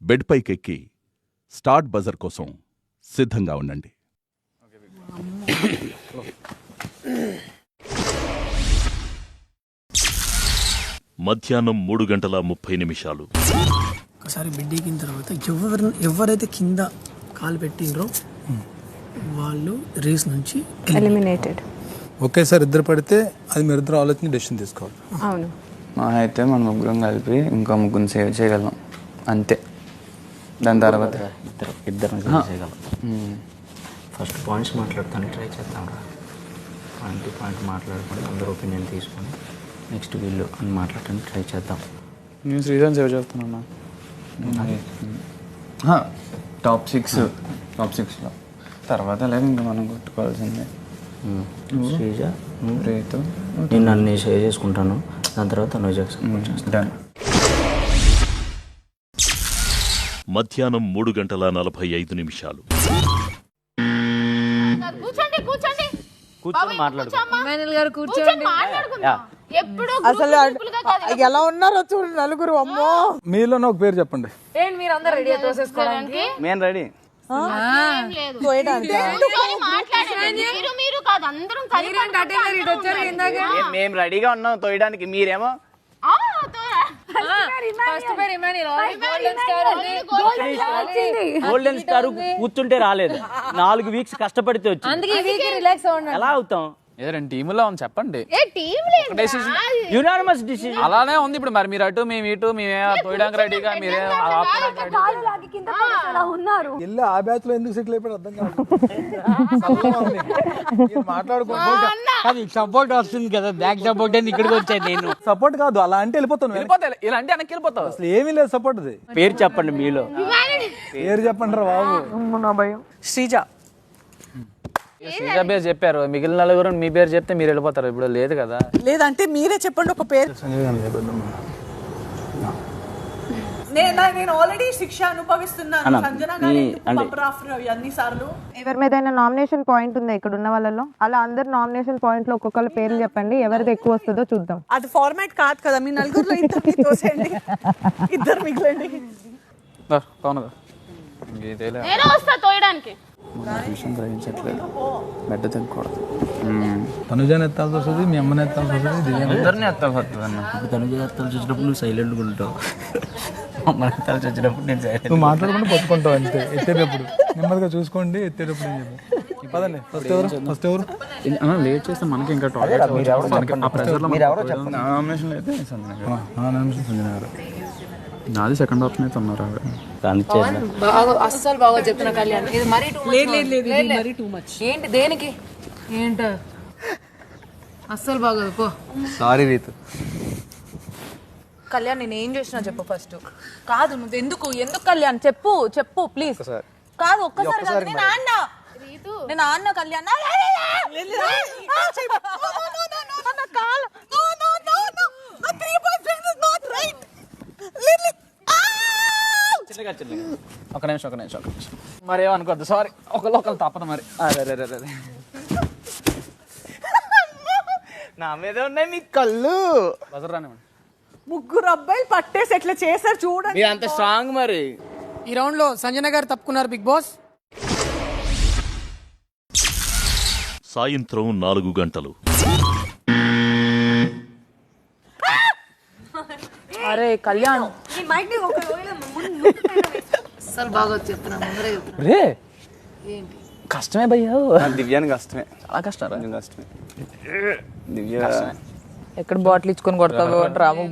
Bed పైకెక్కి start buzzer కోసం సిద్ధంగా ఉండండి. మధ్యాహ్నం 3:30 ఒకసారి బెడ్ ఎక్కిన తర్వాత ఎవరైతే కింద కాలు పెట్టిండ్రో వాళ్ళు రేస్ నుంచి ఎలిమినేటెడ్. ఒకేసారి ఇద్దరు పడితే అది మీరు ఇద్దరు ఆలోచన డెసిషన్ తీసుకోవాలి. అవును, మా అయితే మనం ముగ్గురం కలిపి ఇంకా ముగ్గురు సేవ్ చేయగలం అంతే. దాని తర్వాత ఇద్దరు చేయగలం. ఫస్ట్ పాయింట్స్ మాట్లాడతాను, ట్రై చేద్దాం రా. పాయింట్ టు పాయింట్ మాట్లాడుకొని అందరూ ఒపీనియన్ తీసుకొని నెక్స్ట్ వీళ్ళు అని మాట్లాడటానికి ట్రై చేద్దాం. నేను శ్రీజాన్ సేవ్ చేస్తున్నా. టాప్ 6లో తర్వాత లేదు ఇంకా మనం కొట్టుకోవాల్సిందే. శ్రీజ రేతో నేను నన్ను షేర్ చేసుకుంటాను, దాని తర్వాత నువ్వు చేస్తాను. మధ్యాహ్నం 3:45 కూర్చొని మాట్లాడుకో. అసలు ఎలా ఉన్నారో చూడు నలుగురు. అమ్మో, మీలోనే ఒక పేరు చెప్పండి. మేము రెడీ. మేము రెడీగా ఉన్నాం తోయడానికి, మీరేమో గోల్డెన్ స్టార్ కూర్చుంటే రాలేదు, 4 వీక్స్ కష్టపడితే వచ్చి ఎలా అవుతాం? ఏదండి టీములో ఉంది చెప్పండి. యునానిమస్ డిసిజన్ అలానే ఉంది. ఇప్పుడు మరి మీరు అటు మేము ఇటు మేమే తోయడానికి రెడీగా మీరే వెళ్ళి ఆ బ్యాచ్ లో ఎందుకు సెటిల్ అయిపోయి అర్థం కాదు. మాట్లాడుకోండి. సపోర్ట్ వస్తుంది కదా, బ్యాక్ సపోర్ట్ అని ఇక్కడికి వచ్చాను నేను. సపోర్ట్ కాదు, అలా అంటే వెళ్ళిపోతాను. ఇలా అంటే వెనక్కి వెళ్ళిపోతావు. అసలు ఏమీ లేదు సపోర్ట్. అది పేరు చెప్పండి, మీలో పేరు చెప్పండి రా బాబు. శ్రీజ. శ్రీజ పేరు చెప్పారు, మిగిలిన నలుగురు మీ పేరు చెప్తే మీరు వెళ్ళిపోతారు. ఇప్పుడు లేదు కదా. లేదంటే మీరే చెప్పండి ఒక పేరు. నేను ఆల్రెడీ శిక్ష అనుభవిస్తున్నాను. ఎవరి మీద నామినేషన్ పాయింట్ ఉందా ఇక్కడ ఉన్న వాళ్ళలో? అలా అందరు నామినేషన్ పాయింట్ లో ఒక్కొక్కరు పేర్లు చెప్పండి, ఎవరిది ఎక్కువ వస్తుందో చూద్దాం. అది ఫార్మాట్ కాదు కదా, మీ నలుగురులో ఇద్దరు మిగిలండి. గ్రహించట్లేదు. బెడ్ తినకూడదు. తనుజాని ఎత్తాల్సి వస్తుంది, మీ అమ్మని ఎత్తాల్సి వస్తుంది, అందరినీ ఎత్తాల్సి వస్తుంది అన్న. తనుజ ఎత్తాల్సి వచ్చినప్పుడు నువ్వు సైలెంట్గా ఉంటావు, అమ్మ ఎత్తాల్సి వచ్చినప్పుడు నేను సైలెంట్. నువ్వు మాట్లాడుకుంటూ పట్టుకుంటావు అంతే. ఎత్తేటప్పుడు నెమ్మదిగా చూసుకోండి, ఎత్తేటప్పుడు పదండి. ఫస్ట్ ఎవరు లేట్ చేస్తే మనకి ఇంకా నామినేషన్ అయితే సంజన గారు. నాది సెకండ్ ఆప్షన్ అయితే ఉన్నారు. అస్సలు బాగా చెప్తున్నా కళ్యాణ్, ఇది మరీ టూ మచ్. ఏంటి దేనికి ఏంట అస్సలు బాగోదు పో. సారీ రీతు. కళ్యాణ్ నేను ఏం చేసినా చెప్పు ఫస్ట్. కాదు నువ్వు ఎందుకు కళ్యాణ్ చెప్పు ప్లీజ్. కాదు ఒక్కసారి నేను ఆన్న కళ్యాణ్ ఒక నిమిషం. మరి ఏమనుకోద్దు, సారీ. ఒకళ్ళు తప్పదు మరి. నా మీద ఉన్నాయి మీ కళ్ళు. ముగ్గురు అబ్బాయిలు పట్టేసి ఎట్లా చేశారు చూడండి. మీరు అంత స్ట్రాంగ్. మరి ఈ రౌండ్ లో సంజన గారు తప్పుకున్నారు బిగ్ బాస్. సాయంత్రం 4 అరే కళ్యాణ్ అస్సలు బాగా చెప్తున్నా, ముందరే చెప్తున్నా. రే కష్టమే భయ్యా. దివ్యానికి కష్టమే, చాలా కష్టం. కష్టమే. దివ్య ఎక్కడ బాటిల్ ఇచ్చుకొని కొడతావు రాము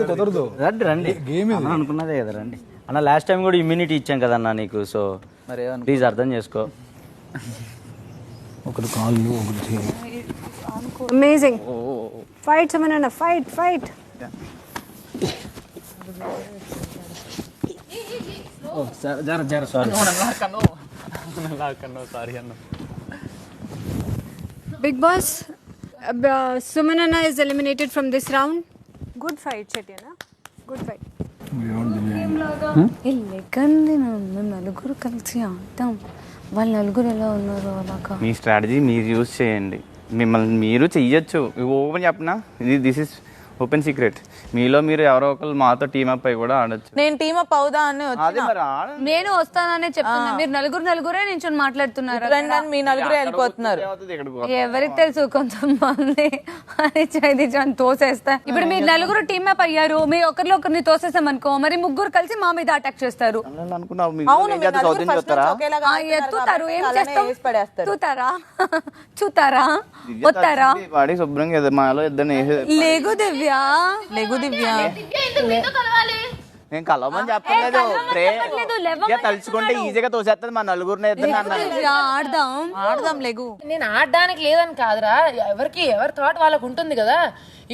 కుదరదు. రండి అనుకున్నదే కదా. రండి అన్న, లాస్ట్ టైం కూడా ఇమ్యూనిటీ ఇచ్చాం కదన్నా నీకు, సో మరి ప్లీజ్ అర్థం చేసుకో. ఒకరు కాళ్ళు ఒకరు చేయాలి. అమేజింగ్ ఫైట్ సమన fight. Big Boss, Sumanana is eliminated from this round. Good fight, Chetyana. Good fight. నలుగురు కలిసి ఆడతాం. వాళ్ళు నలుగురు ఎలా ఉన్నారు అలాగా. మీ స్ట్రాటజీ మీరు యూజ్ చేయండి, మిమ్మల్ని మీరు చెయ్యొచ్చు. ఓపెన్ చెప్పనా, దిస్ ఇస్ ఓపెన్ సీక్రెట్. మీలో మీరు ఎవరో ఒకరు మాతో టీమ్ అప్ అయి కూడా ఆడొచ్చు. నేను టీమ్ అప్ అవుదా అని అదే మరి నేను వస్తాననే చెప్తున్నా, మీరు నలుగురే నించొని మాట్లాడుతున్నారు. మీ నలుగురే వెళ్ళిపోతున్నారు. ఎవరికి తెలుసు, కొంతమంది అది చైదీజాన్ తోసేస్తా. ఇప్పుడు మీరు నలుగురు టీమ్ అప్ అయ్యారు, మీ ఒకరిలో ఒకరిని తోసేసాం అనుకో, మరి ముగ్గురు కలిసి మా మీద అటాక్ చేస్తారు. ఎత్తుతారు, ఏం చేస్తాం? చూతారా వస్తారా? వాడి శుభ్రంగా మాలో ఇద్దరు లేగు దివ్య, నేను కలవమని చెప్పలేదు. తలుచుకుంటే ఈజీగా తోసేస్తుంది మా నలుగురిని ఆడదాం లేగు. నేను ఆడడానికి లేదని కాదురా, ఎవరి థాట్ వాళ్ళకు ఉంటుంది కదా.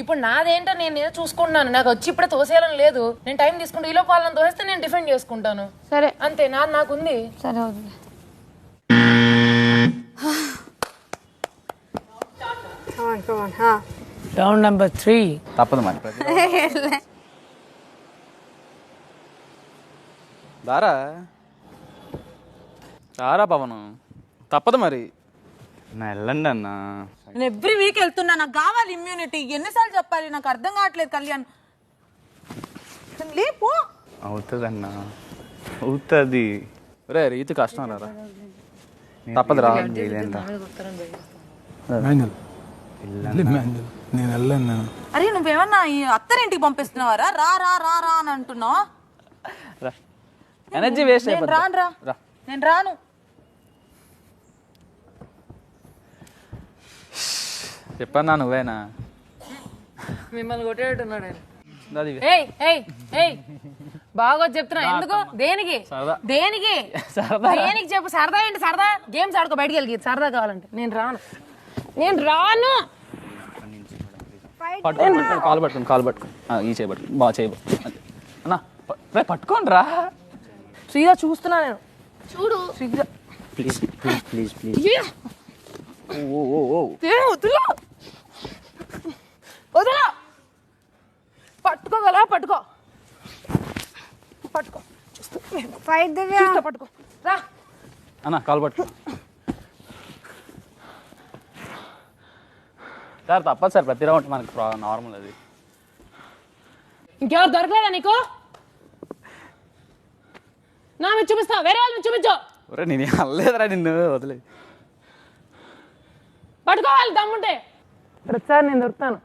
ఇప్పుడు నాదేంటో నేను ఏదో చూసుకుంటున్నాను, నాకు వచ్చి ఇప్పుడే తోసేయాలని లేదు. నేను టైం తీసుకుంటా, ఈలో వాళ్ళని తోసేస్తే నేను డిఫెండ్ చేసుకుంటాను. సరే అంతే, నాకుంది. సరే రౌండ్ నెంబర్ 3 తప్పదు మరి. రారా పవన్, తప్పదు మరి. వెళ్ళండి అన్న. నేను ఎవ్రీ వీక్ వెళ్తున్నా, నాకు కావాలి ఇమ్యూనిటీ. ఎన్నిసార్లు చెప్పాలి, నాకు అర్థం కావట్లేదు. కళ్యాణ్ లేపో. అవుతుంది అన్న, అవుతుంది. రే రీతి కష్టం రారా, తప్పదు రా. నేను వెళ్ళాను. అరే నువ్వేమన్నా ఈ అత్తరింటికి పంపిస్తున్నావారా? రా రా రా రా అని అంటున్నావు. ఎనర్జీ వేస్ట్ నేను రాను. చెప్పన్నా నువ్వేనా? మిమ్మల్ని కొట్టేట్టున్నాడు. బాగా చెప్తున్నా. ఎందుకు? దేనికి చెప్పు. సరదా ఏంటి? సరదా గేమ్స్ ఆడుకో, బయటికి వెళ్ళి సరదా కావాలంటే. నేను రాను. కాలు పట్టుకుని ఈ చేయబట్టు బాగా చేయబో అన్నా, పట్టుకోండి రా. శ్రీగా చూస్తున్నా నేను. చూడు ప్లీజ్. వదలా. పట్టుకోగల పట్టుకో. ఫైట్ దివ్య, పట్టుకో రా అన్నా, కాలు పట్టుకో సార్. తప్పదు సార్, ప్రతి రౌండ్ మనకి నార్మల్. అది ఇంకెవరు దొరకలేదా నీకు? నా మీద చూపిస్తా, వేరే వాళ్ళు మీద చూపించు. నేను అల్లేదురా, నిన్ను వదిలే. పట్టుకోవాలి దమ్ముంటే. ప్రతిసారి నేను దొరుకుతాను,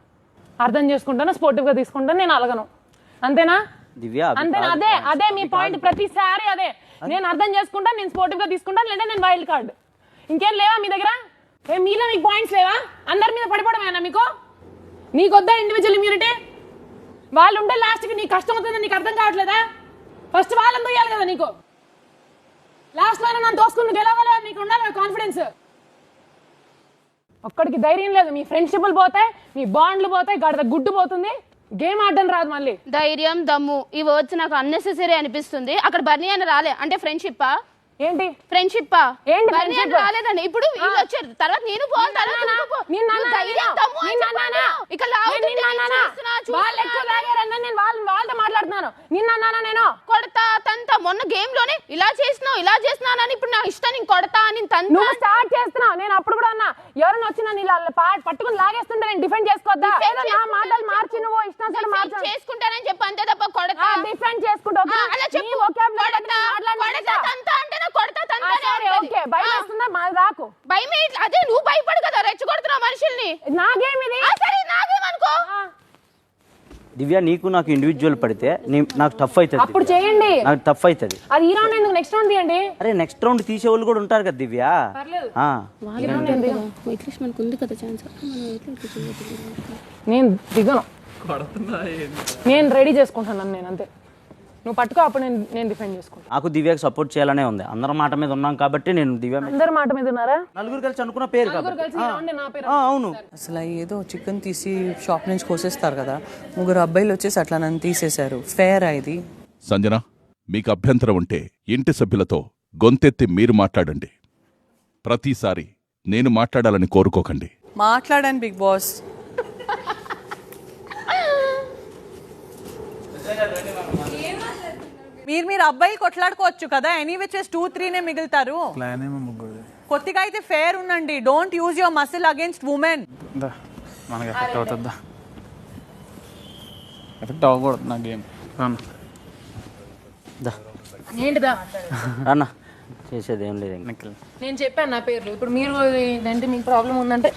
అర్థం చేసుకుంటాను, స్పోర్టివ్ గా తీసుకుంటాను. నేను అలగను. అంతేనా దివ్య? అంతేనా? అదే మీ పాయింట్. ప్రతిసారి అదే. నేను అర్థం చేసుకుంటాను, నేను స్పోర్టివ్ గా తీసుకుంటాను, లేదా నేను వైల్డ్ కార్డ్. ఇంకేం లేవా మీ దగ్గర? మీలో మీకు పాయింట్స్ లేవా? అందరి మీద పడిపోవడమేనా మీకు? నీకొద్దా ఇండివిజువల్ ఇమ్యూనిటీ? వాళ్ళు ఉంటే లాస్ట్కి నీకు కష్టం అవుతుందని నీకు అర్థం కావట్లేదా? ఫస్ట్ వాళ్ళని తోయాలి కదా నీకు. లాస్ట్ లో నన్ను తోసుకుని గెలవాలి, నీకు ఉండాలి కాన్ఫిడెన్స్. ఒక్కడికి ధైర్యం లేదు. మీ ఫ్రెండ్షిప్లు పోతాయి, మీ బాండ్లు పోతాయి, గడద గుడ్డు పోతుంది, గేమ్ ఆడడం రాదు. మళ్ళీ ధైర్యం, దమ్ము ఈ వర్డ్స్ నాకు అన్నెసెసరీ అనిపిస్తుంది. అక్కడ బర్నీ అని రాలే అంటే ఫ్రెండ్షిప్పా? ఏంటి ఫ్రెండ్షిప్పా? ఏంటి రాలేదండి. ఇప్పుడు వీళ్ళు వచ్చారు, తర్వాత నేను వాళ్ళతో మాట్లాడుతున్నాను. నిన్న నేను కొడతా తంతా. మొన్న గేమ్ లోనే ఇలా చేసినావు అని ఇప్పుడు నా ఇష్టం నేను కొడతా అని నువ్వు స్టార్ట్ చేస్తున్నావు. నేను అప్పుడు కూడా అన్నా, ఎవరైనా వచ్చి నన్ను ఇలా పట్టుకుని లాగేస్తుంటే నేను డిఫెండ్ చేసుకోవద్దా? నా మాటలు మార్చి నువ్వు ఇష్టం చేసుకుంటానని చెప్పు, అంతే తప్ప కొడతా డిఫెండ్ చేసుకుంటావు. అదే నువ్వు భయపడు కదా, రెచ్చగొడుతున్నావు మనుషుల్ని. నాగేమి అనుకో. దివ్య, నీకు నాకు ఇండివిజువల్ పడితే నాకు టఫ్ అవుతుంది. అప్పుడు చేయండి, నాకు టఫ్ అవుతుంది. అది ఈ రౌండ్ ఎందుకు, నెక్స్ట్ రౌండ్ తీయండి. అరే నెక్స్ట్ రౌండ్ తీసే వాళ్ళు కూడా ఉంటారు కదా దివ్య. నేను దిగను, నేను రెడీ చేసుకుంటాను. నేను అంతే, నువ్వు పట్టుకో, అప్పుడు నేను డిఫెండ్ చేసుకుంటాను. నాకు దివ్యకి సపోర్ట్ చేయాలనే ఉంది. అందరం మాట మీద ఉన్నాం కాబట్టి నేను దివ్య. అందరి మాట మీద ఉన్నారా? నలుగురు కలిసి అనుకున్న పేరు అవును. అసలు ఏదో చికెన్ తీసి షాప్ నుంచి కోసేస్తారు కదా, ముగ్గురు అబ్బాయిలు వచ్చేసి అట్లా నన్ను తీసేశారు. ఫేర్ ఇది? సంజన, మీకు అభ్యంతరం ఉంటే ఇంటి సభ్యులతో గొంతెత్తి మీరు మాట్లాడండి. ప్రతిసారి నేను మాట్లాడాలని కోరుకోకండి. మాట్లాడాను బిగ్ బాస్. మీరు అబ్బాయిలు కొట్లాడుకోవచ్చు కదా, ఎనీవే చేసి 2-3 మిగులుతారు. కొద్దిగా అయితే ఫేర్ ఉండండి. Don't use your muscle against women. Effect అవ్వకూడదు నా గేమ్. ఏంటిదా అన్న చేసేది ఏం లేదు నిఖిల్. నేను చెప్పాను నా పేర్లు. ఇప్పుడు మీరు ఇదంటే మీకు ప్రాబ్లం ఉందంటే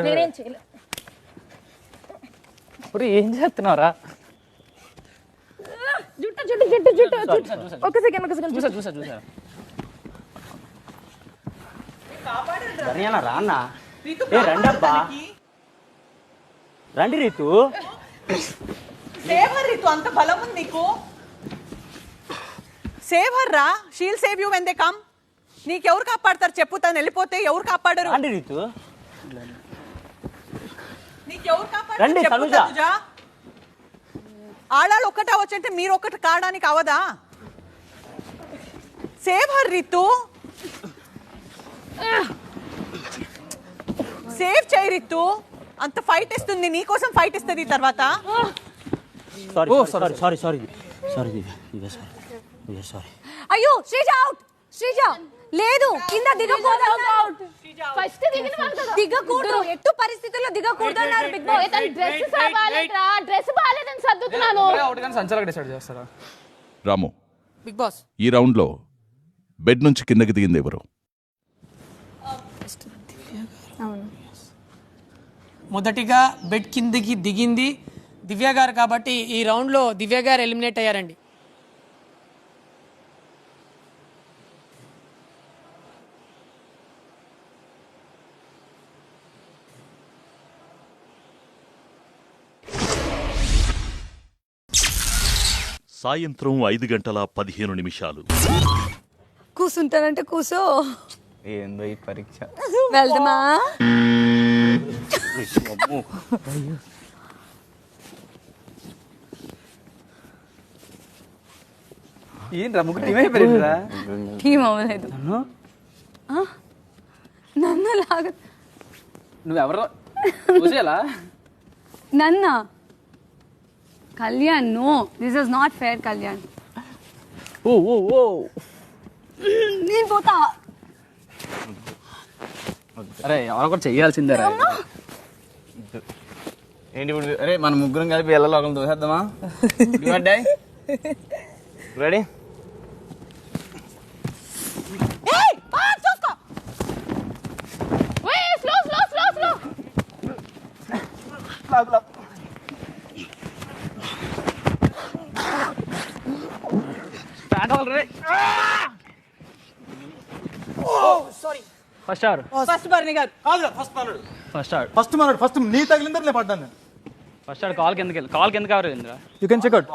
నేనేం చేయలేదు. ఇప్పుడు ఏం చేస్తున్నావురా? జుట్టు జుట్టు జుట్టు జుట్టు ఒక సెకండ్ చూసా రా అన్న. ఏ రండబ్బా, రండి రీతు. సేవ్ హర్ రీతు, అంత బలం ఉంది నీకు. సేవ్ హర్ రా, she'll save you when they come. నీకెవరు కాపాడతారు చెప్పు? తను వెళ్ళిపోతే ఎవరు కాపాడరు? రండి రీతు. నీకెవరు కాపాడతారు రండి చెప్పు తనుజ. తనుజ. ఆడాలు ఒక్కటే వచ్చంటే మీరు ఒక్కటి కావడానికి అవదా? సేవ్ హర్ రీతు, సేవ్ చేయి రీతు. అంత ఫైట్ ఇస్తుంది నీకోసం, ఫైట్ ఇస్తుంది తర్వాత. అయ్యో శ్రీజ అవుట్. శ్రీజ లేదు, కింద దిగకూడదు. ఫస్ట్ దిగిన వాళ్ళు కదా. దిగకూడదు, ఎట్టు పరిస్థితుల్లో దిగకూడదు అన్నారు బిగ్ బాస్. డ్రెస్ బాగాలేదురా, డ్రెస్ బాగాలేదని సర్దుతున్నాను. సంచాలక డిసైడ్ చేస్తారా? రాము, బిగ్ బాస్ ఈ రౌండ్లో బెడ్ నుంచి కిందకి దిగింది ఎవరు? మొదటిగా బెడ్ కిందకి దిగింది దివ్య గారు కాబట్టి ఈ రౌండ్లో దివ్య గారు ఎలిమినేట్ అయ్యారండి. సాయంత్రం 5:15. కూర్చుంటానంటే కూసో. ఏందో ఈ పరీక్ష. వెళ్దామా? ఏంట్రా ముగ్గురు టీం అయిపోయిందిరా? టీం అవ్వలేదు. నన్ను లాగా నువ్వెవరు చూసేలా? నన్న Kalyan, no, this is not fair Kalyan. Oh oh oh నేను పోతా. అరే ఎవరో కూడా చెయ్యాల్సిందే. ఏంటి ఇప్పుడు? అరే మన ముగ్గురం కలిపి ఎల్లలో ఒకరిని దోసేద్దామా? రెడీ? ఫస్ట్ అవర్ ఫస్ట్ బర్నీ గారు ఫస్ట్ ఫస్ట్ నీ తగిలిందని పడ్డాను. ఫస్ట్ అవర్ కాల్ కిందకి ఎవరు Indra? You can check out.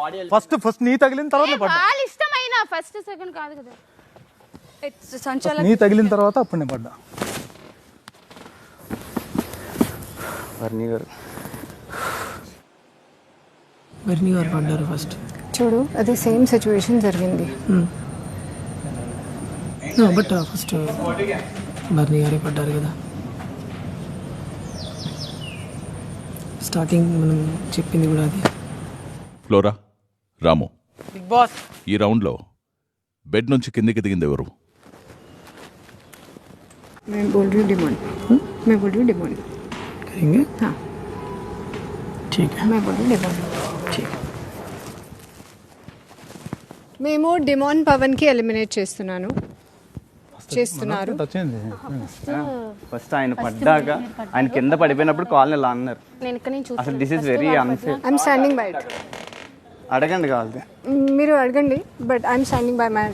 First నీ తగిలిన తర్వాత పడ్డా. ఇష్టమైన ఫస్ట్ సెకండ్ కాదు కదా. నీ తగిలిన తర్వాత అప్పుడు నేను పడ్డా. వర్ణి గారు బర్నీ గారు పడ్డారు ఫస్ట్. చూడు అదే సేమ్ సిచ్యువేషన్ జరిగింది. బట్ ఫస్ట్ బర్నీ గారే పడ్డారు కదా. స్టార్టింగ్ మనం చెప్పింది కూడా అది. ఫ్లోరా, రాము, బిగ్ బాస్ ఈ రౌండ్లో బెడ్ నుంచి కిందికి దిగింది ఎవరు? मैं बोल रही हूँ डिमांड. करेंगे हाँ ठीक है. मैं बोल रही हूँ डिमांड. ठीक है. మేము డిమాండ్ పవన్కి ఎలిమినేట్ చేస్తున్నారు. ఫస్ట్ ఆయన పడ్డాక ఆయన కింద పడిపోయినప్పుడు కాల్ని ఇలా అన్నారు. నేను ఇక్కడ నుంచి అసలు this is very unfair. I'm standing by it. అడగండి కావాలి. మీరు అడగండి, but I'm standing by my